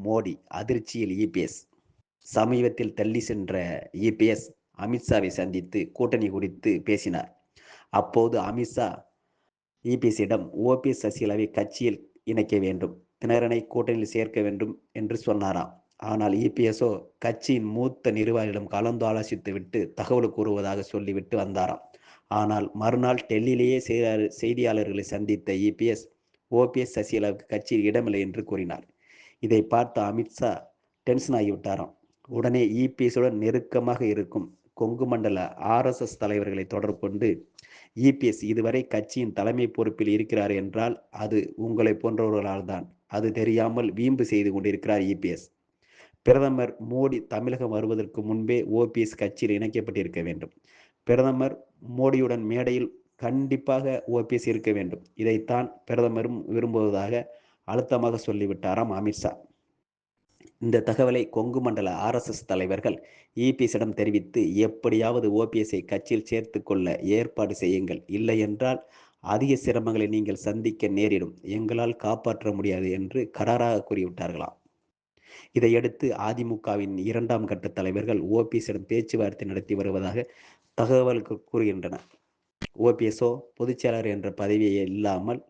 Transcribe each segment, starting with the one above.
மோடி அதிர்ச்சியில் இபிஎஸ். சமீபத்தில் டெல்லி சென்ற இபிஎஸ் அமித்ஷாவை சந்தித்து கூட்டணி குறித்து பேசினார். அப்போது அமித்ஷா இபிஎஸ்ஸிடம் ஓபிஎஸ் சசிகலாவை கட்சியில் இணைக்க வேண்டும், தினகரனை கூட்டணியில் சேர்க்க வேண்டும் என்று சொன்னாராம். ஆனால் இபிஎஸ்ஓ கட்சியின் மூத்த நிர்வாகிகளிடம் கலந்து ஆலோசித்துவிட்டு தகவல் கூறுவதாக சொல்லிவிட்டு வந்தாராம். ஆனால் மறுநாள் டெல்லியிலேயே செய்தியாளர்களை சந்தித்த இபிஎஸ் ஓபிஎஸ் சசிகலாவுக்கு கட்சியில் இடமில்லை என்று கூறினார். இதை பார்த்த அமித்ஷா டென்ஷன் ஆகிவிட்டாராம். உடனே இபிஎஸ்ஸுடன் நெருக்கமாக இருக்கும் கொங்கு மண்டல ஆர்எஸ்எஸ் தலைவர்களை தொடர்பு கொண்டு, இபிஎஸ் இதுவரை கட்சியின் தலைமை பொறுப்பில் இருக்கிறார் என்றால் அது உங்களை போன்றவர்களால் தான். அது தெரியாமல் வீம்பு செய்து கொண்டிருக்கிறார் இபிஎஸ். பிரதமர் மோடி தமிழகம் வருவதற்கு முன்பே ஓபிஎஸ் கட்சியில் இணைக்கப்பட்டிருக்க வேண்டும். பிரதமர் மோடியுடன் மேடையில் கண்டிப்பாக ஓபிஎஸ் இருக்க வேண்டும். இதைத்தான் பிரதமரும் விரும்புவதாக அழுத்தமாக சொல்லிவிட்டாராம் அமித்ஷா. இந்த தகவலை கொங்கு மண்டல ஆர்எஸ்எஸ் தலைவர்கள் இபிஎஸ்ஸிடம் தெரிவித்து, எப்படியாவது ஓபிஎஸ்ஐ கட்சியில் சேர்த்து கொள்ள ஏற்பாடு செய்யுங்கள், இல்லை என்றால் அதிக சிரமங்களை நீங்கள் சந்திக்க நேரிடும், எங்களால் காப்பாற்ற முடியாது என்று கராராக கூறிவிட்டார்களாம். இதையடுத்து அதிமுகவின் 2ஆம் கட்ட தலைவர்கள் ஓபிஎஸ்ஸிடம் பேச்சுவார்த்தை நடத்தி வருவதாக தகவல்கள் கூறுகின்றன. ஓபிஎஸ்ஓ பொதுச்செயலாளர் என்ற பதவியை இல்லாமல்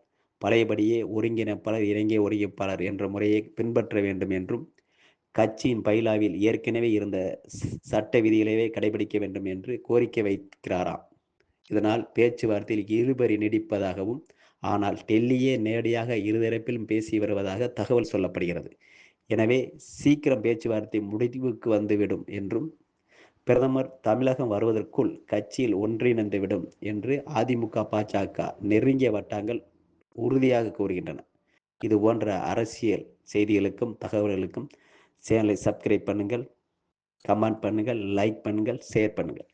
பழையபடியே ஒருங்கிணைப்பாளர், இணை ஒருங்கிணைப்பாளர் என்ற முறையை பின்பற்ற வேண்டும் என்றும், கட்சியின் பைலாவில் ஏற்கனவே இருந்த சட்ட விதிகளையே கடைபிடிக்க வேண்டும் என்று கோரிக்கை வைக்கிறாராம். இதனால் பேச்சுவார்த்தையில் இழுபறி நீடிப்பதாகவும், ஆனால் டெல்லியே நேரடியாக இருதரப்பிலும் பேசி வருவதாக தகவல் சொல்லப்படுகிறது. எனவே சீக்கிரம் பேச்சுவார்த்தை முடிவுக்கு வந்துவிடும் என்றும், பிரதமர் தமிழகம் வருவதற்குள் கட்சியில் ஒன்றிணைந்துவிடும் என்று அதிமுக பாஜக நெருங்கிய வட்டாரங்கள் உறுதியாக கூறுகின்றன. இது போன்ற அரசியல் செய்திகளுக்கும் தகவல்களுக்கும் சேனலை சப்ஸ்கிரைப் பண்ணுங்கள், கமெண்ட் பண்ணுங்கள், லைக் பண்ணுங்கள், ஷேர் பண்ணுங்கள்.